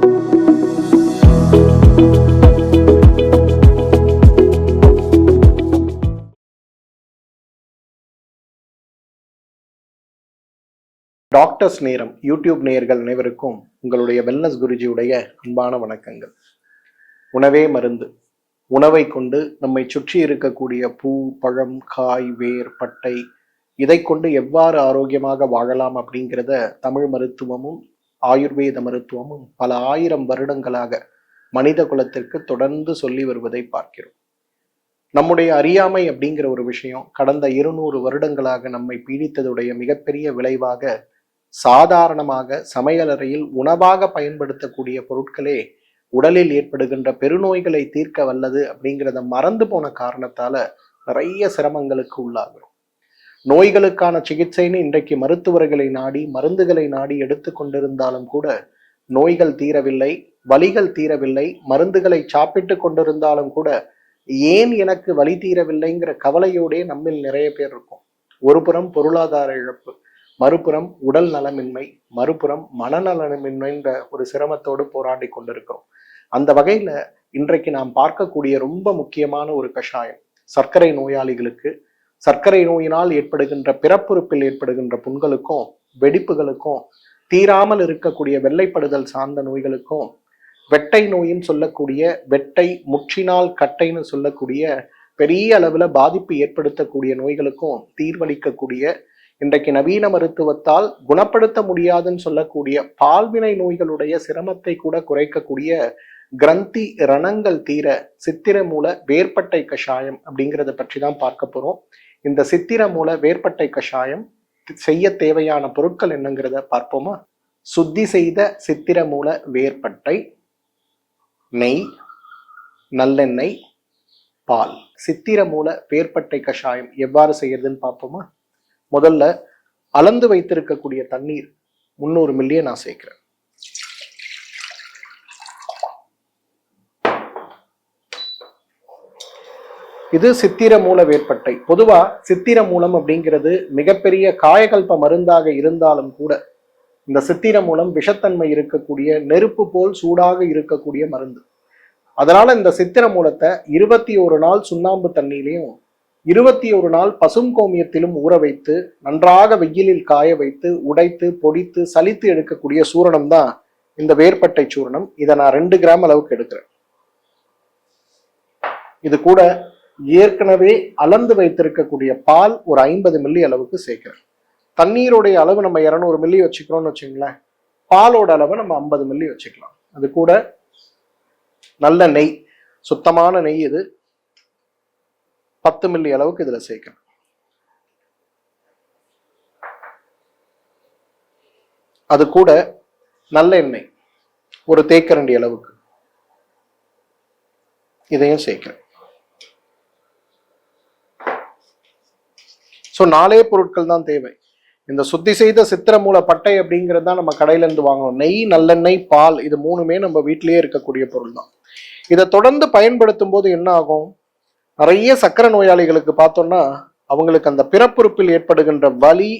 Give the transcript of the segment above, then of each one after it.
Doctors நேரம் YouTube நேயர்கள் அனைவருக்கும் உங்களுடைய வெல்னஸ் குருஜியுடைய அன்பான வணக்கங்கள். உணவே மருந்து. உணவை கொண்டு நம்மை சுற்றி இருக்கக்கூடிய பூ, பழம், காய், வேர், பட்டை இதை கொண்டு எவ்வாறு ஆரோக்கியமாக வாழலாம் அப்படிங்கிறத தமிழ் மருத்துவமும் ஆயுர்வேத மருத்துவமும் பல ஆயிரம் வருடங்களாக மனித குலத்திற்கு தொடர்ந்து சொல்லி வருவதை பார்க்கிறோம். நம்முடைய அறியாமை அப்படிங்கிற ஒரு விஷயம் கடந்த 200 வருடங்களாக நம்மை பீடித்ததுடைய மிகப்பெரிய விளைவாக சாதாரணமாக சமையலறையில் உணவாக பயன்படுத்தக்கூடிய பொருட்களே உடலில் ஏற்படுகின்ற பெருநோய்களை தீர்க்க வல்லது அப்படிங்கிறத மறந்து போன காரணத்தால நிறைய சிரமங்களுக்கு உள்ளாகிறோம். நோய்களுக்கான சிகிச்சைன்னு இன்றைக்கு மருத்துவர்களை நாடி மருந்துகளை நாடி எடுத்து கொண்டிருந்தாலும் கூட நோய்கள் தீரவில்லை, வலிகள் தீரவில்லை. மருந்துகளை சாப்பிட்டு கொண்டிருந்தாலும் கூட ஏன் எனக்கு வலி தீரவில்லைங்கிற கவலையோடே நம்மில் நிறைய பேர் இருக்கும். ஒரு புறம் பொருளாதார இழப்பு, மறுபுறம் உடல் நலமின்மை, மறுபுறம் மனநலமின்மைன்ற ஒரு சிரமத்தோடு போராடி கொண்டிருக்கிறோம். அந்த வகையில இன்றைக்கு நாம் பார்க்கக்கூடிய ரொம்ப முக்கியமான ஒரு கஷாயம் சர்க்கரை நோயாளிகளுக்கு, சர்க்கரை நோயினால் ஏற்படுகின்ற பிறப்புறுப்பில் ஏற்படுகின்ற புண்களுக்கும் வெடிப்புகளுக்கும், தீராமல் இருக்கக்கூடிய வெள்ளைப்படுதல் சார்ந்த நோய்களுக்கும், வெட்டை நோயின்னு சொல்லக்கூடிய வெட்டை முற்றினால் கட்டைன்னு சொல்லக்கூடிய பெரிய அளவுல பாதிப்பு ஏற்படுத்தக்கூடிய நோய்களுக்கும் தீர்வளிக்கக்கூடிய, இன்றைக்கு நவீன மருத்துவத்தால் குணப்படுத்த முடியாதுன்னு சொல்லக்கூடிய பால்வினை நோய்களுடைய சிரமத்தை கூட குறைக்கக்கூடிய கிரந்தி ரணங்கள் தீர சித்திர மூல வேர்பட்டை கஷாயம் அப்படிங்கிறத பற்றி தான் பார்க்க போறோம். இந்த சித்திர மூல வேர்பட்டை கஷாயம் செய்ய தேவையான பொருட்கள் என்னங்கிறத பார்ப்போமா? சுத்தி செய்த சித்திர மூல வேர்பட்டை, நெய், நல்லெண்ணெய், பால். சித்திர மூல வேர்பட்டை கஷாயம் எவ்வாறு செய்யறதுன்னு பார்ப்போமா? முதல்ல அளந்து வைத்திருக்கக்கூடிய தண்ணீர் 300 மில்லியை நான் சேர்க்கிறேன். இது சித்திர மூல வேர்பட்டை. பொதுவா சித்திர மூலம் அப்படிங்கிறது மிகப்பெரிய காயகல்ப மருந்தாக இருந்தாலும் கூட இந்த சித்திர மூலம் விஷத்தன்மை இருக்கக்கூடிய, நெருப்பு போல் சூடாக இருக்கக்கூடிய மருந்து. அதனால இந்த சித்திர மூலத்தை 21 நாள் சுண்ணாம்பு தண்ணீரையும் 21 நாள் பசும் கோமியத்திலும் ஊற வைத்து நன்றாக வெயிலில் காய வைத்து உடைத்து பொடித்து சலித்து எடுக்கக்கூடிய சூரணம் தான் இந்த வேர்பட்டை சூரணம். இதை நான் 2 கிராம் அளவுக்கு எடுக்கிறேன். இது கூட ஏற்கனவே அளந்து வைத்திருக்கக்கூடிய பால் ஒரு 50 மில்லி அளவுக்கு சேர்க்கிறேன். தண்ணீருடைய அளவு நம்ம 200 மில்லி வச்சுக்கிறோம்னு வச்சுங்களேன், பாலோட அளவு நம்ம 50 மில்லி வச்சுக்கலாம். அது கூட நல்ல நெய், சுத்தமான நெய், இது 10 மில்லி அளவுக்கு இதுல சேர்க்கணும். அது கூட நல்ல எண்ணெய் ஒரு தேக்கரண்டி அளவுக்கு இதையும் சேர்க்கிறேன். ஸோ 4 பொருட்கள் தான் தேவை. இந்த சுத்தி செய்த சித்திர மூல பட்டை அப்படிங்கிறது தான் நம்ம கடையில இருந்து வாங்கணும். நெய், நல்லெண்ணெய், பால், இது 3மே நம்ம வீட்டிலேயே இருக்கக்கூடிய பொருள் தான். இதை தொடர்ந்து பயன்படுத்தும் போது என்ன ஆகும்? நிறைய சக்கரை நோயாளிகளுக்கு பார்த்தோம்னா அவங்களுக்கு அந்த பிறப்புறுப்பில் ஏற்படுகின்ற வலி,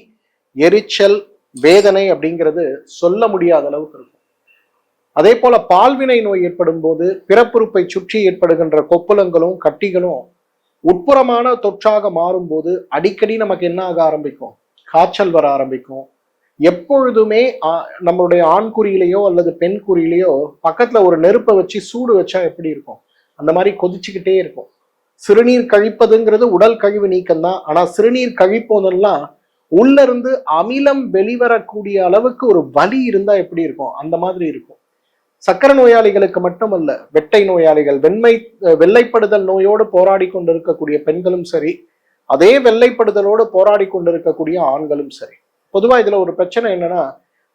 எரிச்சல், வேதனை அப்படிங்கிறது சொல்ல முடியாத அளவுக்கு இருக்கும். அதே போல பால்வினை நோய் ஏற்படும் போது பிறப்புறுப்பை சுற்றி ஏற்படுகின்ற கொப்புளங்களும் கட்டிகளும் உட்புறமான தொற்றாக மாறும் போது அடிக்கடி நமக்கு என்ன ஆக ஆரம்பிக்கும்? காய்ச்சல் வர ஆரம்பிக்கும். எப்பொழுதுமே நம்மளுடைய ஆண் குறியிலையோ அல்லது பெண் குறியிலையோ பக்கத்துல ஒரு நெருப்பை வச்சு சூடு வச்சா எப்படி இருக்கும்? அந்த மாதிரி கொதிச்சுக்கிட்டே இருக்கும். சிறுநீர் கழிப்பதுங்கிறது உடல் கழிவு நீக்கம் தான். ஆனா சிறுநீர் கழிப்போதெல்லாம் உள்ள இருந்து அமிலம் வெளிவரக்கூடிய அளவுக்கு ஒரு வலி இருந்தா எப்படி இருக்கும்? அந்த மாதிரி இருக்கும். சக்கரை நோயாளிகளுக்கு மட்டுமல்ல, வெட்டை நோயாளிகள், வெள்ளைப்படுதல் நோயோடு போராடி கொண்டிருக்கக்கூடிய பெண்களும் சரி, அதே வெள்ளைப்படுதலோடு போராடி கொண்டிருக்கக்கூடிய ஆண்களும் சரி. பொதுவா இதுல ஒரு பிரச்சனை என்னன்னா,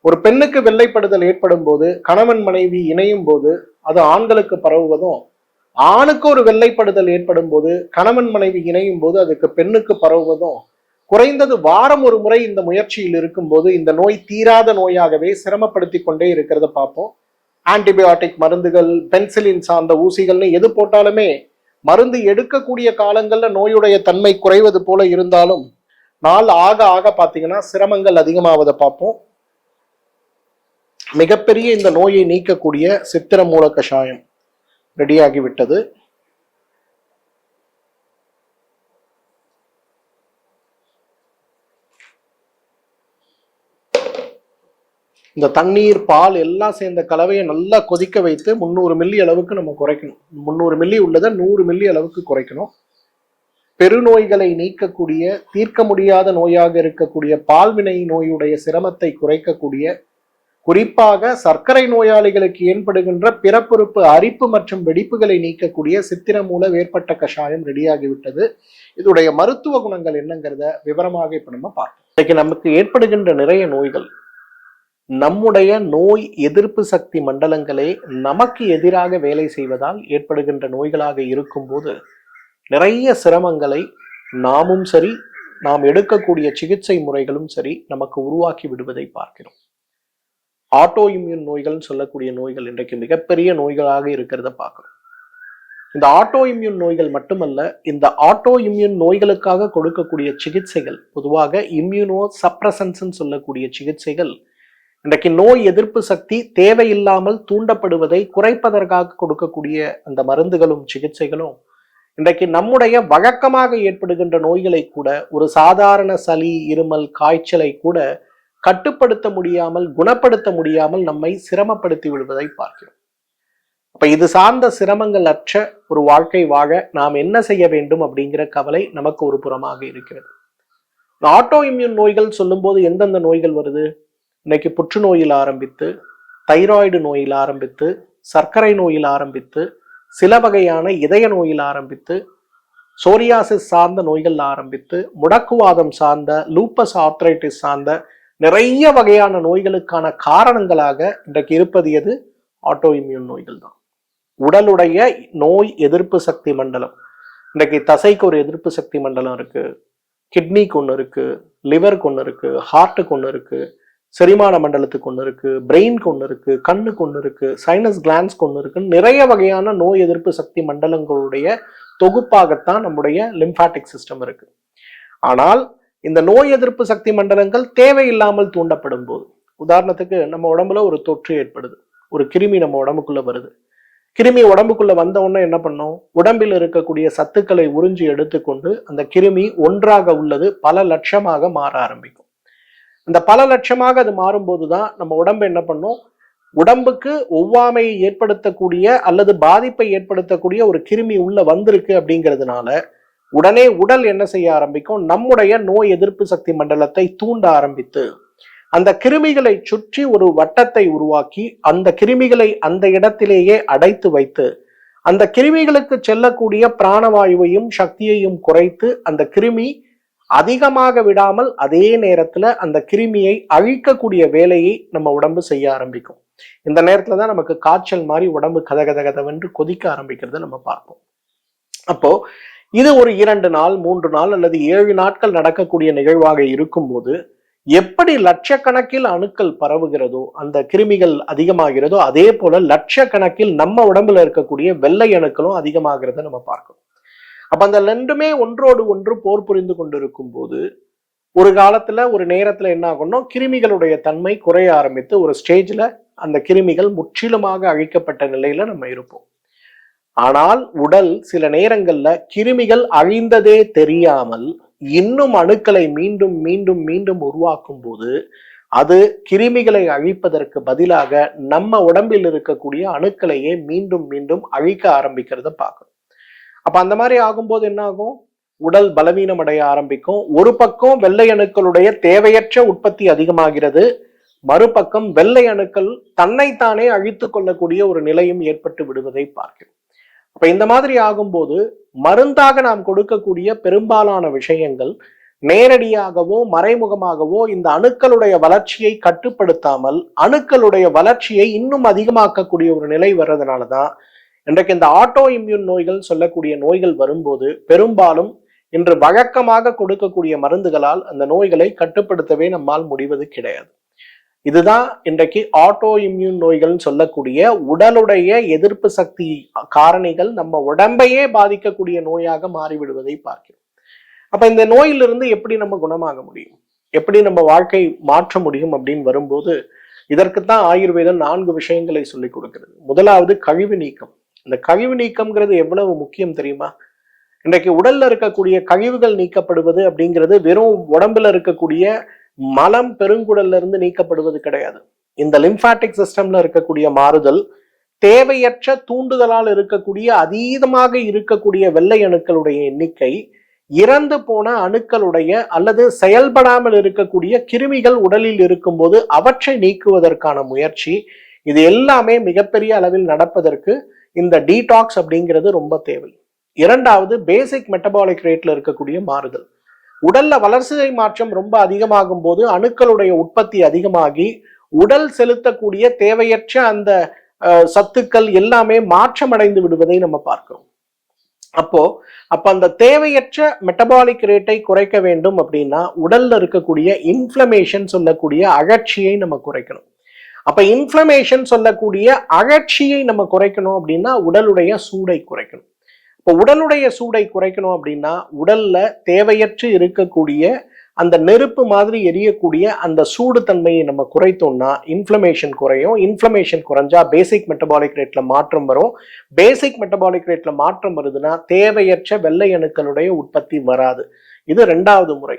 ஒரு பெண்ணுக்கு வெள்ளைப்படுதல் ஏற்படும் போது கணவன் மனைவி இணையும் போது அது ஆண்களுக்கு பரவுவதும், ஆணுக்கு ஒரு வெள்ளைப்படுதல் ஏற்படும் போது கணவன் மனைவி இணையும் போது அதுக்கு பெண்ணுக்கு பரவுவதும், குறைந்தது வாரம் ஒரு முறை இந்த முயற்சியில் இருக்கும் போது இந்த நோய் தீராத நோயாகவே சிரமப்படுத்தி கொண்டே இருக்கிறத பார்ப்போம். ஆன்டிபயோட்டிக் மருந்துகள், பென்சிலின் சார்ந்த ஊசிகள்னு எது போட்டாலுமே மருந்து எடுக்கக்கூடிய காலங்கள்ல நோயுடைய தன்மை குறைவது போல இருந்தாலும் நாள் ஆக ஆக பார்த்தீங்கன்னா சிரமங்கள் அதிகமாவதை பார்ப்போம். மிகப்பெரிய இந்த நோயை நீக்கக்கூடிய சித்திர மூல கஷாயம் ரெடியாகிவிட்டது. இந்த தண்ணீர் பால் எல்லாம் சேர்ந்த கலவையை நல்லா கொதிக்க வைத்து 300 மில்லி அளவுக்கு நம்ம குறைக்கணும். 300 மில்லி உள்ளதை 100 மில்லி அளவுக்கு குறைக்கணும். பெருநோய்களை நீக்கக்கூடிய, தீர்க்க முடியாத நோயாக இருக்கக்கூடிய பால்வினை நோயுடைய சிரமத்தை குறைக்கக்கூடிய, குறிப்பாக சர்க்கரை நோயாளிகளுக்கு ஏற்படுகின்ற பிறப்புறுப்பு அரிப்பு மற்றும் வெடிப்புகளை நீக்கக்கூடிய சித்திரமூல வேர்பட்ட கஷாயம் ரெடியாகிவிட்டது. இதோடைய மருத்துவ குணங்கள் என்னங்கிறத விவரமாக இப்ப நம்ம பார்ப்போம். இன்னைக்கு நமக்கு ஏற்படுகின்ற நிறைய நோய்கள் நம்முடைய நோய் எதிர்ப்பு சக்தி மண்டலங்களே நமக்கு எதிராக வேலை செய்வதால் ஏற்படுகின்ற நோய்களாக இருக்கும்போது நிறைய சிரமங்களை நாமும் சரி, நாம் எடுக்கக்கூடிய சிகிச்சை முறைகளும் சரி நமக்கு உருவாக்கி விடுவதை பார்க்கிறோம். ஆட்டோ இம்யூன் நோய்கள் சொல்லக்கூடிய நோய்கள் இன்றைக்கு மிகப்பெரிய நோய்களாக இருக்கிறத பார்க்கிறோம். இந்த ஆட்டோ இம்யூன் நோய்கள் மட்டுமல்ல, இந்த ஆட்டோ இம்யூன் நோய்களுக்காக கொடுக்கக்கூடிய சிகிச்சைகள், பொதுவாக இம்யூனோ சப்ரசன்ஸ் சொல்லக்கூடிய சிகிச்சைகள் இன்றைக்கு நோய் எதிர்ப்பு சக்தி தேவையில்லாமல் தூண்டப்படுவதை குறைப்பதற்காக கொடுக்கக்கூடிய அந்த மருந்துகளும் சிகிச்சைகளும் இன்றைக்கு நம்முடைய வழக்கமாக ஏற்படுகின்ற நோய்களை கூட, ஒரு சாதாரண சளி, இருமல், காய்ச்சலை கூட கட்டுப்படுத்த முடியாமல், குணப்படுத்த முடியாமல் நம்மை சிரமப்படுத்தி விடுவதை பார்க்கிறோம். அப்ப இது சார்ந்த சிரமங்கள் அற்ற ஒரு வாழ்க்கை வாழ நாம் என்ன செய்ய வேண்டும் அப்படிங்கிற கவலை நமக்கு ஒரு புறமாக இருக்கிறது. ஆட்டோ இம்யூன் நோய்கள் சொல்லும் போது எந்தெந்த நோய்கள் வருது? இன்னைக்கு புற்றுநோயில் ஆரம்பித்து, தைராய்டு நோயில் ஆரம்பித்து, சர்க்கரை நோயில் ஆரம்பித்து, சில வகையான இதய நோயில் ஆரம்பித்து, சோரியாசிஸ் சார்ந்த நோய்கள் ஆரம்பித்து, முடக்குவாதம் சார்ந்த, லூப்பஸ் ஆர்த்ரைட்டிஸ் சார்ந்த நிறைய வகையான நோய்களுக்கான காரணங்களாக இன்றைக்கு இருப்பது எது? ஆட்டோ இம்யூன் நோய்கள் தான். உடலுடைய நோய் எதிர்ப்பு சக்தி மண்டலம், இன்றைக்கு தசைக்கு ஒரு எதிர்ப்பு சக்தி மண்டலம் இருக்கு, கிட்னிக்கு ஒன்று இருக்கு, லிவருக்கு ஒன்று இருக்கு, ஹார்ட்டுக்கு ஒன்று இருக்கு, செரிமான மண்டலத்துக்கு ஒன்று இருக்கு, பிரெயின்க்கு ஒன்று இருக்கு, கண்ணுக்கு ஒன்று இருக்கு, சைனஸ் கிளான்ஸ்க்கு ஒன்று இருக்கு. நிறைய வகையான நோய் எதிர்ப்பு சக்தி மண்டலங்களுடைய தொகுப்பாகத்தான் நம்முடைய லிம்பாட்டிக் சிஸ்டம் இருக்கு. ஆனால் இந்த நோய் எதிர்ப்பு சக்தி மண்டலங்கள் தேவையில்லாமல் தூண்டப்படும் போது, உதாரணத்துக்கு நம்ம உடம்புல ஒரு தொற்று ஏற்படுது, ஒரு கிருமி நம்ம உடம்புக்குள்ள வருது. கிருமி உடம்புக்குள்ள வந்த உடனே என்ன பண்ணும்? உடம்பில் இருக்கக்கூடிய சத்துக்களை உறிஞ்சி எடுத்துக்கொண்டு அந்த கிருமி ஒன்றாக உள்ளது பல லட்சமாக மாற ஆரம்பிக்கும். அந்த பல லட்சமாக அது மாறும்போதுதான் நம்ம உடம்பு என்ன பண்ணும்? உடம்புக்கு ஒவ்வாமையை ஏற்படுத்தக்கூடிய அல்லது பாதிப்பை ஏற்படுத்தக்கூடிய ஒரு கிருமி உள்ள வந்திருக்கு அப்படிங்கிறதுனால உடனே உடல் என்ன செய்ய ஆரம்பிக்கும்? நம்முடைய நோய் எதிர்ப்பு சக்தி மண்டலத்தை தூண்ட ஆரம்பித்து அந்த கிருமிகளை சுற்றி ஒரு வட்டத்தை உருவாக்கி அந்த கிருமிகளை அந்த இடத்திலேயே அடைத்து வைத்து அந்த கிருமிகளுக்கு செல்லக்கூடிய பிராணவாயுவையும் சக்தியையும் குறைத்து அந்த கிருமி அதிகமாக விடாமல் அதே நேரத்துல அந்த கிருமியை அழிக்கக்கூடிய வேலையை நம்ம உடம்பு செய்ய ஆரம்பிக்கும். இந்த நேரத்துல தான் நமக்கு காய்ச்சல் மாதிரி உடம்பு கதகதகதவென்று கொதிக்க ஆரம்பிக்கிறத நம்ம பார்ப்போம். அப்போ இது ஒரு 2 நாள் 3 நாள் அல்லது 7 நாட்கள் நடக்கக்கூடிய நிகழ்வாக இருக்கும்போது எப்படி லட்சக்கணக்கில் அணுக்கள் பரவுகிறதோ, அந்த கிருமிகள் அதிகமாகிறதோ, அதே போல லட்சக்கணக்கில் நம்ம உடம்புல இருக்கக்கூடிய வெள்ளை அணுக்களும் அதிகமாகிறத நம்ம பார்க்கணும். அப்ப அந்த ரெண்டுமே ஒன்றோடு ஒன்று போர் புரிந்து கொண்டிருக்கும் போது ஒரு காலத்துல ஒரு நேரத்துல என்ன ஆகணும்? கிருமிகளுடைய தன்மை குறைய ஆரம்பித்து ஒரு ஸ்டேஜ்ல அந்த கிருமிகள் முற்றிலுமாக அழிக்கப்பட்ட நிலையில நம்ம இருப்போம். ஆனால் உடல் சில நேரங்கள்ல கிருமிகள் அழிந்ததே தெரியாமல் இன்னும் அணுக்களை மீண்டும் மீண்டும் மீண்டும் உருவாக்கும் போது அது கிருமிகளை அழிப்பதற்கு பதிலாக நம்ம உடம்பில் இருக்கக்கூடிய அணுக்களையே மீண்டும் மீண்டும் அழிக்க ஆரம்பிக்கிறத பார்க்கணும். அப்ப அந்த மாதிரி ஆகும்போது என்ன ஆகும்? உடல் பலவீனம் அடைய ஆரம்பிக்கும். ஒரு பக்கம் வெள்ளை அணுக்களுடைய தேவையற்ற உற்பத்தி அதிகமாகிறது, மறுபக்கம் வெள்ளை அணுக்கள் தன்னைத்தானே அழித்து கொள்ளக்கூடிய ஒரு நிலையும் ஏற்பட்டு விடுவதை பார்க்கிறோம். அப்ப இந்த மாதிரி ஆகும்போது மருந்தாக நாம் கொடுக்கக்கூடிய பெரும்பாலான விஷயங்கள் நேரடியாகவோ மறைமுகமாகவோ இந்த அணுக்களுடைய வளர்ச்சியை கட்டுப்படுத்தாமல் அணுக்களுடைய வளர்ச்சியை இன்னும் அதிகமாக்கக்கூடிய ஒரு நிலை வர்றதுனாலதான் இன்றைக்கு இந்த ஆட்டோ இம்யூன் நோய்கள் சொல்லக்கூடிய நோய்கள் வரும்போது பெரும்பாலும் இன்று வழக்கமாக கொடுக்கக்கூடிய மருந்துகளால் அந்த நோய்களை கட்டுப்படுத்தவே நம்மால் முடிவது கிடையாது. இதுதான் இன்றைக்கு ஆட்டோ இம்யூன் நோய்கள் சொல்லக்கூடிய உடலுடைய எதிர்ப்பு சக்தி காரணிகள் நம்ம உடம்பையே பாதிக்கக்கூடிய நோயாக மாறிவிடுவதை பார்க்கிறோம். அப்ப இந்த நோயிலிருந்து எப்படி நம்ம குணமாக முடியும், எப்படி நம்ம வாழ்க்கை மாற்ற முடியும் அப்படின்னு வரும்போது இதற்குத்தான் ஆயுர்வேதம் 4 விஷயங்களை சொல்லிக் கொடுக்கிறது. முதலாவது கழிவு நீக்கம். இந்த கழிவு நீக்கம்ங்கிறது எவ்வளவு முக்கியம் தெரியுமா? இன்றைக்கு உடல்ல இருக்கக்கூடிய கழிவுகள் நீக்கப்படுவது அப்படிங்கிறது வெறும் உடம்புல இருக்கக்கூடிய மலம் பெருங்குடல்ல இருந்து நீக்கப்படுவது கிடையாது. இந்த லிம்பாட்டிக் சிஸ்டம்ல இருக்கக்கூடிய மாறுதல், தேவையற்ற தூண்டுதலால் இருக்கக்கூடிய அதீதமாக இருக்கக்கூடிய வெள்ளை அணுக்களுடைய எண்ணிக்கை, இறந்து போன அணுக்களுடைய அல்லது செயல்படாமல் இருக்கக்கூடிய கிருமிகள் உடலில் இருக்கும்போது அவற்றை நீக்குவதற்கான முயற்சி, இது எல்லாமே மிகப்பெரிய அளவில் நடப்பதற்கு இந்த டீடாக்ஸ் அப்படிங்கிறது ரொம்ப தேவை. இரண்டாவது பேசிக் மெட்டபாலிக் ரேட்ல இருக்கக்கூடிய மாறுதல். உடல்ல வளர்சிதை மாற்றம் ரொம்ப அதிகமாகும் போது அணுக்களுடைய உற்பத்தி அதிகமாகி உடல் செலுத்தக்கூடிய தேவையற்ற அந்த சத்துக்கள் எல்லாமே மாற்றம் அடைந்து விடுவதை நம்ம பார்க்கிறோம். அப்ப அந்த தேவையற்ற மெட்டபாலிக் ரேட்டை குறைக்க வேண்டும் அப்படின்னா உடல்ல இருக்கக்கூடிய இன்ஃப்ளமேஷன் சொல்லக்கூடிய அழற்சியை நம்ம குறைக்கணும். அப்ப இன்ஃப்ளமேஷன் சொல்லக்கூடிய அழற்சியை நம்ம குறைக்கணும் அப்படின்னா உடலுடைய சூடை குறைக்கணும். இப்போ உடலுடைய சூடை குறைக்கணும் அப்படின்னா உடல்ல தேவையற்று இருக்கக்கூடிய அந்த நெருப்பு மாதிரி எரியக்கூடிய அந்த சூடு தன்மையை நம்ம குறைத்தோம்னா இன்ஃப்ளமேஷன் குறையும். இன்ஃப்ளமேஷன் குறைஞ்சா பேசிக் மெட்டபாலிக் ரேட்ல மாற்றம் வரும். பேசிக் மெட்டபாலிக் ரேட்ல மாற்றம் வருதுன்னா தேவையற்ற வெள்ளை அணுக்களுடைய உற்பத்தி வராது. இது 2வது முறை.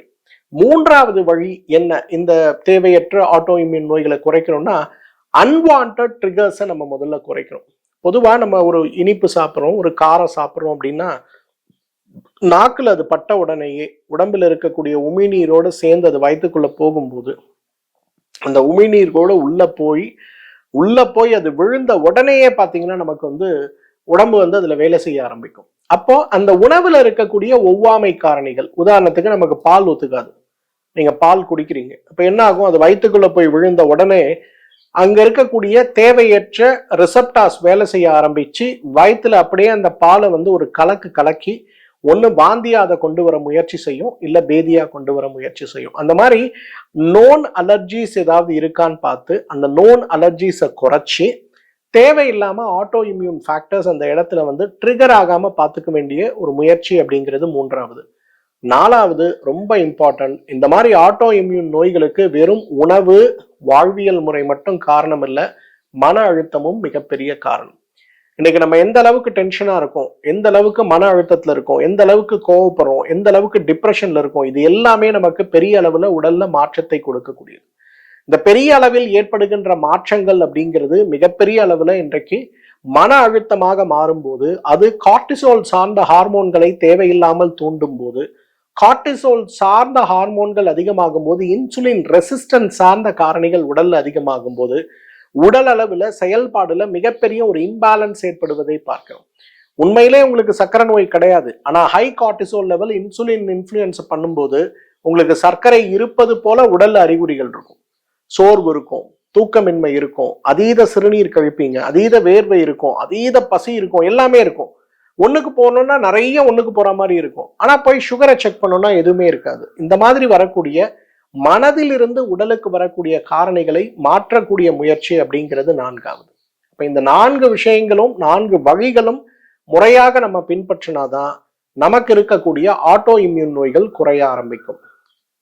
3வது வழி என்ன இந்த தேவையற்ற ஆட்டோ இம்யூன் நோய்களை குறைக்கணும்னா அன்வான்ட் ட்ரிகர்ஸை நம்ம முதல்ல குறைக்கணும். பொதுவா நம்ம ஒரு இனிப்பு சாப்பிட்றோம், ஒரு காரம் சாப்பிட்றோம் அப்படின்னா நாக்குல அது பட்ட உடனேயே உடம்புல இருக்கக்கூடிய உமிழ்நீரோடு சேர்ந்து அது வயிற்றுக்குள்ள போகும்போது அந்த உமிழ்நீரோட உள்ள போய் அது விழுந்த உடனேயே பாத்தீங்கன்னா நமக்கு உடம்பு அதுல வேலை செய்ய ஆரம்பிக்கும். அப்போ அந்த உணவுல இருக்கக்கூடிய ஒவ்வாமை காரணிகள், உதாரணத்துக்கு நமக்கு பால் ஒத்துக்காது, நீங்க பால் குடிக்கிறீங்க, அப்ப என்ன ஆகும், அது வயிற்றுக்குள்ள போய் விழுந்த உடனே அங்க இருக்கக்கூடிய தேவையற்ற ரிசப்டாஸ் வேலை செய்ய ஆரம்பிச்சு வயிற்றுல அப்படியே அந்த பாலை ஒரு கலக்கி ஒன்று வாந்தியா அதை கொண்டு வர முயற்சி செய்யும், இல்லை பேதியா கொண்டு வர முயற்சி செய்யும். அந்த மாதிரி நோன் அலர்ஜிஸ் ஏதாவது இருக்கான்னு பார்த்து அந்த நோன் அலர்ஜிஸை குறைச்சி தேவையில்லாம ஆட்டோ இம்யூன் ஃபேக்டர்ஸ் அந்த இடத்துல ட்ரிகர் ஆகாம பார்த்துக்க வேண்டிய ஒரு முயற்சி அப்படிங்கிறது 3வது. 4வது ரொம்ப இம்பார்ட்டன்ட், இந்த மாதிரி ஆட்டோ இம்யூன் நோய்களுக்கு வெறும் உணவு வாழ்வியல் முறை மட்டும் காரணம் இல்லை, மன அழுத்தமும் மிகப்பெரிய காரணம். இன்னைக்கு நம்ம எந்த அளவுக்கு டென்ஷனா இருக்கோம், எந்த அளவுக்கு மன அழுத்தத்துல இருக்கோம், எந்த அளவுக்கு கோவப்படுறோம், எந்த அளவுக்கு டிப்ரெஷன்ல இருக்கோம், இது எல்லாமே நமக்கு பெரிய அளவுல உடல்ல மாற்றத்தை கொடுக்கக்கூடியது. இந்த பெரிய அளவில் ஏற்படுகின்ற மாற்றங்கள் அப்படிங்கிறது மிகப்பெரிய அளவுல இன்றைக்கு மன அழுத்தமாக மாறும்போது அது கார்டிசோல் சார்ந்த ஹார்மோன்களை தேவையில்லாமல் தூண்டும் போது, கார்டிசோல் சார்ந்த ஹார்மோன்கள் அதிகமாகும் போது, இன்சுலின் ரெசிஸ்டன்ஸ் சார்ந்த காரணிகள் உடல்ல அதிகமாகும் போது உடல் அளவுல செயல்பாடுல மிகப்பெரிய ஒரு இம்பேலன்ஸ் ஏற்படுவதை பார்க்கிறோம். உண்மையிலே உங்களுக்கு சர்க்கரை நோய் கிடையாது, ஆனா high cortisol level insulin influence பண்ணும்போது உங்களுக்கு சர்க்கரை இருப்பது போல உடல்ல அறிகுறிகள் இருக்கும். சோர்வு இருக்கும், தூக்கமின்மை இருக்கும், அதீத சிறுநீர் கழிப்பீங்க, அதீத வேர்வை இருக்கும், அதீத பசி இருக்கும், எல்லாமே இருக்கும். ஒண்ணுக்கு போகணும்னா நிறைய ஒண்ணுக்கு போற மாதிரி இருக்கும், ஆனா போய் சுகரை செக் பண்ணோம்னா எதுவுமே இருக்காது. இந்த மாதிரி வரக்கூடிய மனதிலிருந்து உடலுக்கு வரக்கூடிய காரணிகளை மாற்றக்கூடிய முயற்சி அப்படிங்கிறது 4வது. அப்ப இந்த 4 விஷயங்களும் 4 வழிகளும் முறையாக நம்ம பின்பற்றினாதான் நமக்கு இருக்கக்கூடிய ஆட்டோ இம்யூன் நோய்கள் குறைய ஆரம்பிக்கும்.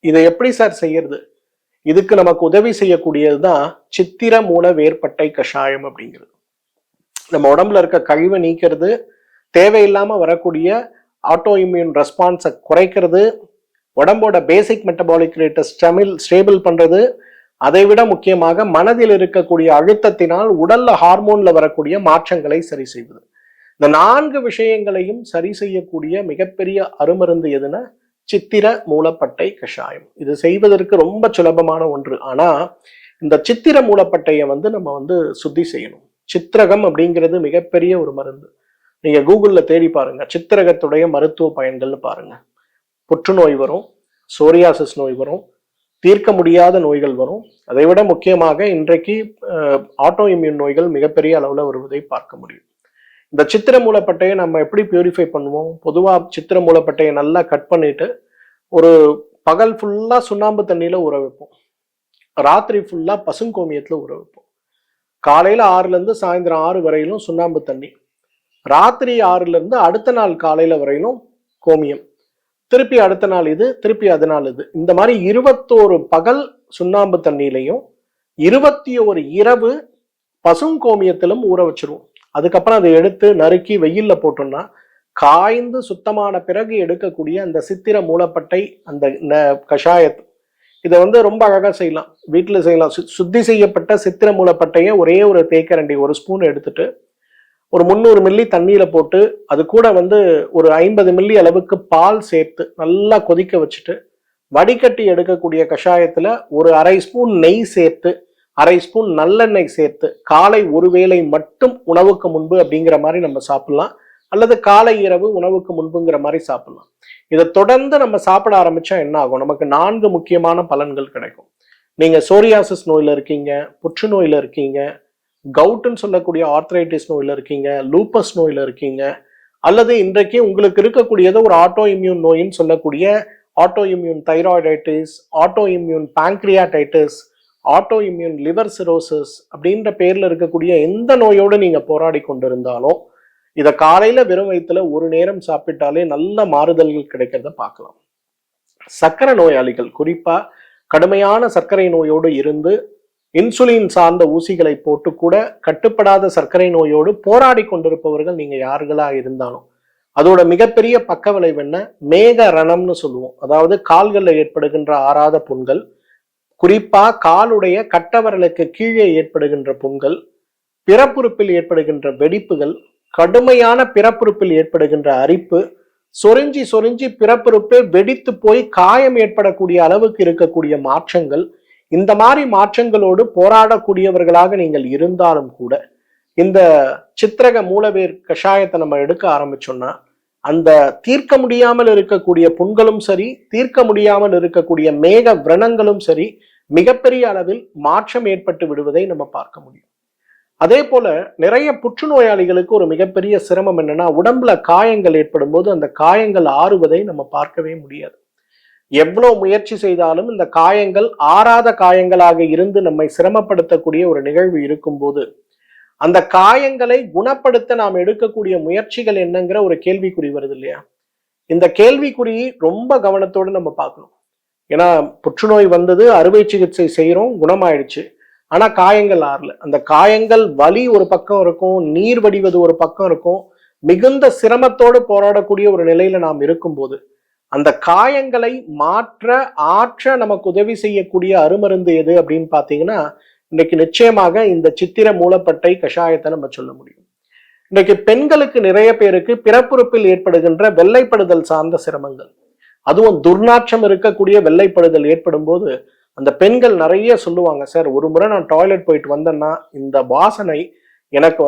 இதை எப்படி சார் செய்யறது? இதுக்கு நமக்கு உதவி செய்யக்கூடியதுதான் சித்திர மூல வேர்பட்டை கஷாயம் அப்படிங்கிறது. நம்ம உடம்புல இருக்க கழிவை நீக்கிறது, தேவையில்லாம வரக்கூடிய ஆட்டோ இம்யூன் ரெஸ்பான்ஸை குறைக்கிறது, உடம்போட பேசிக் மெட்டபாலிக் ரேட்டை ஸ்டேபிள் பண்றது, அதை விட முக்கியமாக மனதில் இருக்கக்கூடிய அழுத்தத்தினால் உடல்ல ஹார்மோன்ல வரக்கூடிய மாற்றங்களை சரி செய்வது. இந்த 4 விஷயங்களையும் சரி செய்யக்கூடிய மிகப்பெரிய அருமருந்து எதுனா சித்திர மூலப்பட்டை கஷாயம். இது செய்வதற்கு ரொம்ப சுலபமான ஒன்று. ஆனா இந்த சித்திர மூலப்பட்டையை நம்ம சுத்தி செய்யணும். சித்திரகம் அப்படிங்கிறது மிகப்பெரிய ஒரு மருந்து. நீங்க கூகுள்ல தேடி பாருங்க, சித்திரகத்துடைய மருத்துவ பயன்கள்னு பாருங்க. புற்றுநோய் வரும், சோரியாசிஸ் நோய் வரும், தீர்க்க முடியாத நோய்கள் வரும். அதை விட முக்கியமாக இன்றைக்கு ஆட்டோ இம்யூன் நோய்கள் மிகப்பெரிய அளவுல வருவதை பார்க்க முடியும். இந்த சித்திர மூலப்பட்டையை நம்ம எப்படி பியூரிஃபை பண்ணுவோம்? பொதுவா சித்திர மூலப்பட்டையை நல்லா கட் பண்ணிட்டு ஒரு பகல் ஃபுல்லா சுண்ணாம்பு தண்ணியில ஊற வைப்போம், ராத்திரி ஃபுல்லா பசுங்கோமியத்துல ஊற வைப்போம். காலையில 6ல இருந்து சாயந்தரம் 6 வரையிலும் சுண்ணாம்பு தண்ணி, ராத்திரி 6ல இருந்து அடுத்த நாள் காலையில வரையிலும் கோமியம், திருப்பி அடுத்த நாள் இது, திருப்பி அது நாள் இது. இந்த மாதிரி 21 பகல் சுண்ணாம்பு தண்ணியிலையும் 21 இரவு பசுங்கோமியத்திலும் ஊற வச்சிருவோம். அதுக்கப்புறம் அதை எடுத்து நறுக்கி வெயில்ல போட்டோம்னா காய்ந்து சுத்தமான பிறகு எடுக்கக்கூடிய அந்த சித்திர மூலப்பட்டை அந்த கஷாயத்தை இதை ரொம்ப அழகா செய்யலாம், வீட்டில் செய்யலாம். சுத்தி செய்யப்பட்ட சித்திர மூலப்பட்டையை ஒரே ஒரு தேக்கரண்டி 1 ஸ்பூன் எடுத்துட்டு ஒரு 300 மில்லி தண்ணியில போட்டு அது கூட ஒரு 50 மில்லி அளவுக்கு பால் சேர்த்து நல்லா கொதிக்க வச்சுட்டு வடிகட்டி எடுக்கக்கூடிய கஷாயத்துல ஒரு 1/2 ஸ்பூன் நெய் சேர்த்து 1/2 ஸ்பூன் நல்லெண்ணெய் சேர்த்து காலை ஒருவேளை மட்டும் உணவுக்கு முன்பு அப்படிங்கிற மாதிரி நம்ம சாப்பிடலாம், அல்லது காலை இரவு உணவுக்கு முன்புங்கிற மாதிரி சாப்பிடலாம். இதை தொடர்ந்து நம்ம சாப்பிட ஆரம்பிச்சா என்ன ஆகும், நமக்கு 4 முக்கியமான பலன்கள் கிடைக்கும். நீங்க சோரியாசிஸ் நோயில இருக்கீங்க, புற்றுநோயில இருக்கீங்க, கவுட்னு சொல்லக்கூடிய ஆர்த்ரைட்டிஸ் நோயில இருக்கீங்க, லூப்பஸ் நோயில இருக்கீங்க, அல்லது இன்றைக்கு உங்களுக்கு இருக்கக்கூடியது ஒரு ஆட்டோ இம்யூன் நோயின்னு சொல்லக்கூடிய auto immune thyroiditis, auto immune pancreatitis, auto immune liver cirrhosis அப்படின்ற பேர்ல இருக்கக்கூடிய எந்த நோயோடு நீங்க போராடி கொண்டிருந்தாலும் இதை காலையில வெறும் வயிற்றுல ஒரு நேரம் சாப்பிட்டாலே நல்ல மாறுதல்கள் கிடைக்கிறத பார்க்கலாம். சர்க்கரை நோயாளிகள், குறிப்பா கடுமையான சர்க்கரை நோயோடு இருந்து இன்சுலின் சார்ந்த ஊசிகளை போட்டு கூட கட்டுப்படாத சர்க்கரை நோயோடு போராடி கொண்டிருப்பவர்கள் நீங்க யார்களா இருந்தாலும் அதோட மிகப்பெரிய பக்க விளைவு என்ன, மேக ரணம்னு சொல்லுவோம். அதாவது கால்களில் ஏற்படுகின்ற ஆறாத புண்கள், குறிப்பா காலுடைய கட்டவரலுக்கு கீழே ஏற்படுகின்ற புண்கள், பிறப்புறுப்பில் ஏற்படுகின்ற வெடிப்புகள், கடுமையான பிறப்புறுப்பில் ஏற்படுகின்ற அரிப்பு, சொரிஞ்சி சொரிஞ்சி பிறப்புறுப்பே வெடித்து போய் காயம் ஏற்படக்கூடிய அளவுக்கு இருக்கக்கூடிய மாற்றங்கள், இந்த மாதிரி மாற்றங்களோடு போராடக்கூடியவர்களாக நீங்கள் இருந்தாலும் கூட இந்த சித்திரக மூலவேர் கஷாயத்தை நம்ம எடுக்க ஆரம்பிச்சோம்னா அந்த தீர்க்க முடியாமல் இருக்கக்கூடிய புண்களும் சரி, தீர்க்க முடியாமல் இருக்கக்கூடிய மேக விரணங்களும் சரி, மிகப்பெரிய அளவில் மாற்றம் ஏற்பட்டு விடுவதை நம்ம பார்க்க முடியும். அதே போல நிறைய புற்றுநோயாளிகளுக்கு ஒரு மிகப்பெரிய சிரமம் என்னன்னா, உடம்புல காயங்கள் ஏற்படும் போது அந்த காயங்கள் ஆறுவதை நம்ம பார்க்கவே முடியாது. எவ்வளவு முயற்சி செய்தாலும் இந்த காயங்கள் ஆறாத காயங்களாக இருந்து நம்மை சிரமப்படுத்தக்கூடிய ஒரு நிகழ்வு இருக்கும்போது அந்த காயங்களை குணப்படுத்த நாம் எடுக்கக்கூடிய முயற்சிகள் என்னங்கிற ஒரு கேள்விக்குறி வருது இல்லையா? இந்த கேள்விக்குறி ரொம்ப கவனத்தோடு நம்ம பார்க்கணும். ஏன்னா புற்றுநோய் வந்தது, அறுவை சிகிச்சை செய்யறோம், குணமாயிடுச்சு, ஆனா காயங்கள் ஆறல. அந்த காயங்கள் வலி ஒரு பக்கம் இருக்கும், நீர் வடிவது ஒரு பக்கம் இருக்கும், மிகுந்த சிரமத்தோடு போராடக்கூடிய ஒரு நிலையில நாம் இருக்கும்போது அந்த காயங்களை ஆற்ற நமக்கு உதவி செய்யக்கூடிய அருமருந்து எது அப்படின்னு பாத்தீங்கன்னா இன்னைக்கு நிச்சயமாக இந்த சித்திர மூலப்பட்டை கஷாயத்தை நம்ம சொல்ல முடியும். இன்னைக்கு பெண்களுக்கு நிறைய பேருக்கு பிறப்புறுப்பில் ஏற்படுகின்ற வெள்ளைப்படுதல் சார்ந்த சிரமங்கள், அதுவும் துர்நாற்றம் இருக்கக்கூடிய வெள்ளைப்படுதல் ஏற்படும் போது அந்த பெண்கள் நிறைய சொல்லுவாங்க, சார் ஒரு முறை நான் டாய்லெட் போயிட்டு வந்தேன்னா இந்த வாசனை எனக்கு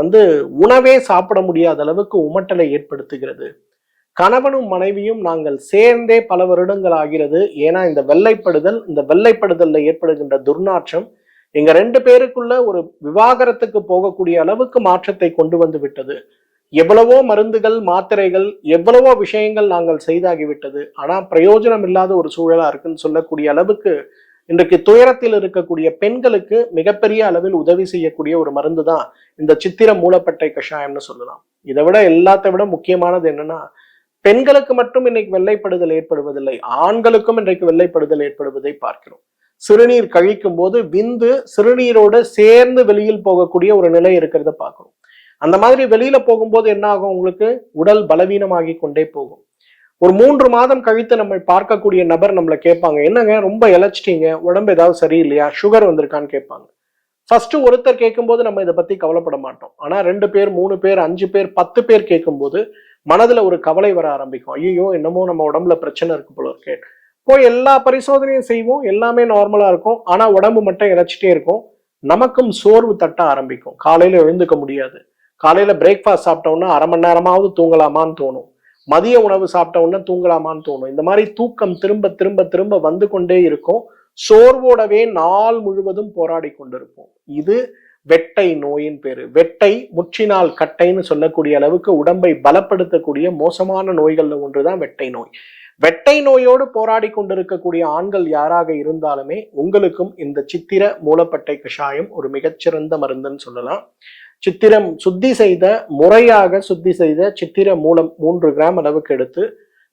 உணவே சாப்பிட முடியாத அளவுக்கு உமட்டலை ஏற்படுத்துகிறது. கணவனும் மனைவியும் நாங்கள் சேர்ந்தே பல வருடங்கள் ஆகிறது. ஏன்னா இந்த வெள்ளைப்படுதல்ல ஏற்படுகின்ற துர்நாற்றம் எங்க 2 பேருக்குள்ள ஒரு விவாகரத்துக்கு போகக்கூடிய அளவுக்கு மாற்றத்தை கொண்டு வந்து விட்டது. எவ்வளவோ மருந்துகள், மாத்திரைகள், எவ்வளவோ விஷயங்கள் நாங்கள் செய்தாகிவிட்டது, ஆனா பிரயோஜனம் இல்லாத ஒரு சூழலா இருக்குன்னு சொல்லக்கூடிய அளவுக்கு இன்றைக்கு துயரத்தில் இருக்கக்கூடிய பெண்களுக்கு மிகப்பெரிய அளவில் உதவி செய்யக்கூடிய ஒரு மருந்து தான் இந்த சித்திர மூலப்பட்டை கஷாயம்னு சொல்லலாம். இதை விட எல்லாத்தை விட முக்கியமானது என்னன்னா, பெண்களுக்கு மட்டும் இன்னைக்கு வெள்ளைப்படுதல் ஏற்படுவதில்லை, ஆண்களுக்கும் இன்றைக்கு வெள்ளைப்படுதல் ஏற்படுவதை பார்க்கிறோம். சிறுநீர் கழிக்கும் போது விந்து சிறுநீரோடு சேர்ந்து வெளியில் போகக்கூடிய ஒரு நிலை இருக்கிறத பார்க்கணும். அந்த மாதிரி வெளியில போகும்போது என்ன ஆகும், உங்களுக்கு உடல் பலவீனமாகி கொண்டே போகும். ஒரு 3 மாதம் கழித்து நம்ம பார்க்கக்கூடிய நபர் நம்மளை கேட்பாங்க, என்னங்க ரொம்ப இழைச்சிட்டீங்க, உடம்பு ஏதாவது சரியில்லையா, சுகர் வந்திருக்கான்னு கேட்பாங்க. ஃபர்ஸ்ட் ஒருத்தர் கேட்கும்போது நம்ம இதை பத்தி கவலைப்பட மாட்டோம். ஆனா 2 பேர், 3 பேர், 5 பேர், 10 பேர் கேட்கும்போது மனதுல ஒரு கவலை வர ஆரம்பிக்கும். ஐயோ என்னமோ நம்ம உடம்புல பிரச்சனை இருக்கு போல இருக்கே. போய் எல்லா பரிசோதனையும் செய்வோம், எல்லாமே நார்மலா இருக்கும், ஆனா உடம்பு மட்டும் இழைச்சிட்டே இருக்கும். நமக்கும் சோர்வு தட்ட ஆரம்பிக்கும், காலையில எழுந்துக்க முடியாது. காலையில பிரேக்ஃபாஸ்ட் சாப்பிட்டோம்னா 1/2 மணி நேரமாவது தூங்கலாமான்னு தோணும், மதிய உணவு சாப்பிட்டோம்னா தூங்கலாமான்னு தோணும். இந்த மாதிரி தூக்கம் திரும்ப திரும்ப திரும்ப வந்து கொண்டே இருக்கும். சோர்வோடவே நாள் முழுவதும் போராடி கொண்டிருப்போம். இது வெட்டை நோயின் பேரு. வெட்டை முற்றினால் கட்டைன்னு சொல்லக்கூடிய அளவுக்கு உடம்பை பலப்படுத்தக்கூடிய மோசமான நோய்கள்ல ஒன்றுதான் வெட்டை நோய். வெட்டை நோயோடு போராடி கொண்டிருக்கக்கூடிய ஆண்கள் யாராக இருந்தாலுமே உங்களுக்கும் இந்த சித்திர மூலப்பட்டை கஷாயம் ஒரு மிகச்சிறந்த மருந்துன்னு சொல்லலாம். சித்திரம் முறையாக சுத்தி செய்த சித்திர மூலம் 3 கிராம் அளவுக்கு எடுத்து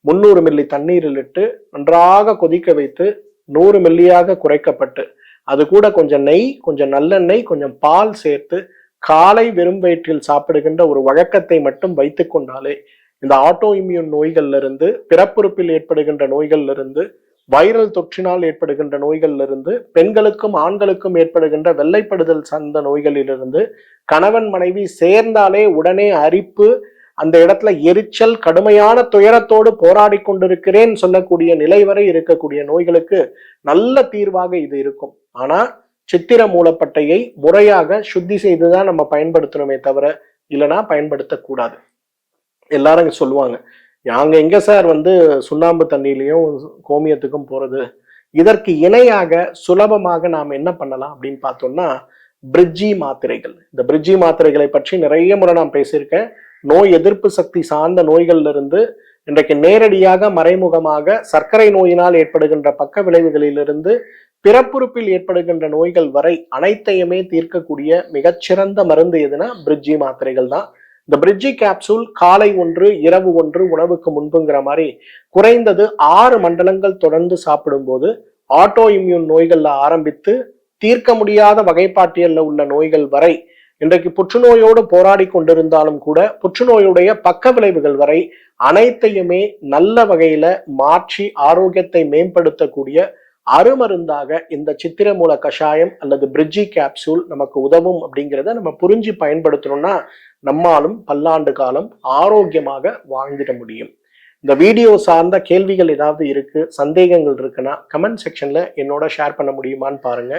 300 மில்லி தண்ணீரில் இட்டு நன்றாக கொதிக்க வைத்து 100 மில்லியாக குறைக்கப்பட்டு அது கூட கொஞ்சம் நெய், கொஞ்சம் நல்லெண்ணெய், கொஞ்சம் பால் சேர்த்து காலை வெறும் வயிற்றில் சாப்பிடுகின்ற ஒரு வழக்கத்தை மட்டும் வைத்துக் கொண்டாலே இந்த ஆட்டோ இம்யூன் நோய்கள்ல இருந்து, பிறப்புறுப்பில் ஏற்படுகின்ற நோய்கள்ல இருந்து, வைரல் தொற்றினால் ஏற்படுகின்ற நோய்கள்ல இருந்து, பெண்களுக்கும் ஆண்களுக்கும் ஏற்படுகின்ற வெள்ளைப்படுதல் சார்ந்த நோய்களிலிருந்து, கணவன் மனைவி சேர்ந்தாலே உடனே அரிப்பு, அந்த இடத்துல எரிச்சல், கடுமையான துயரத்தோடு போராடி கொண்டிருக்கிறேன் சொல்லக்கூடிய நிலை வரை இருக்கக்கூடிய நோய்களுக்கு நல்ல தீர்வாக இது இருக்கும். ஆனா சித்திர மூலப்பட்டையை முறையாக சுத்தி செய்துதான் நம்ம பயன்படுத்தணுமே தவிர இல்லைன்னா பயன்படுத்தக்கூடாது. எல்லாரும் சொல்லுவாங்க, நாங்க எங்க சார் சுண்ணாம்பு தண்ணியிலையும் கோமியத்துக்கும் போறது. இதற்கு இணையாக சுலபமாக நாம் என்ன பண்ணலாம் அப்படின்னு பார்த்தோம்னா பிரிட்ஜி மாத்திரைகள். இந்த பிரிட்ஜி மாத்திரைகளை பற்றி நிறைய முறை நான் பேசியிருக்கேன். நோய் எதிர்ப்பு சக்தி சார்ந்த நோய்கள்ல இருந்து இன்றைக்கு நேரடியாக மறைமுகமாக சர்க்கரை நோயினால் ஏற்படுகின்ற பக்க விளைவுகளிலிருந்து பிறப்புறுப்பில் ஏற்படுகின்ற நோய்கள் வரை அனைத்தையுமே தீர்க்கக்கூடிய மிகச்சிறந்த மருந்து எதுனா பிரிட்ஜி மாத்திரைகள் தான். இந்த பிரிட்ஜி கேப்சூல் காலை 1, இரவு 1 உணவுக்கு முன்புங்கிற மாதிரி குறைந்தது 6 மண்டலங்கள் தொடர்ந்து சாப்பிடும்போது ஆட்டோ இம்யூன் நோய்கள்ல ஆரம்பித்து தீர்க்க முடியாத வகைப்பாட்டியல்ல உள்ள நோய்கள் வரை, இன்றைக்கு புற்றுநோயோடு போராடி கொண்டிருந்தாலும் கூட புற்றுநோயுடைய பக்க விளைவுகள் வரை அனைத்தையுமே நல்ல வகையில மாற்றி ஆரோக்கியத்தை மேம்படுத்தக்கூடிய அருமருந்தாக இந்த சித்திர மூல கஷாயம் அல்லது பிரிட்ஜி கேப்சூல் நமக்கு உதவும். அப்படிங்கிறத நம்ம புரிஞ்சு பயன்படுத்தணும்னா நம்மாலும் பல்லாண்டு காலம் ஆரோக்கியமாக வாழ்ந்திட முடியும். இந்த வீடியோ சார்ந்த கேள்விகள் ஏதாவது இருக்கு, சந்தேகங்கள் இருக்குன்னா கமெண்ட் செக்ஷன்ல என்னோட ஷேர் பண்ண முடியுமான்னு பாருங்க.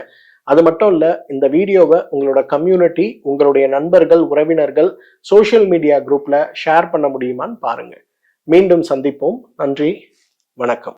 அது மட்டும் இல்ல, இந்த வீடியோவை உங்களோட கம்யூனிட்டி, உங்களுடைய நண்பர்கள், உறவினர்கள், சோசியல் மீடியா குரூப்ல ஷேர் பண்ண முடியுமான்னு பாருங்க. மீண்டும் சந்திப்போம். நன்றி, வணக்கம்.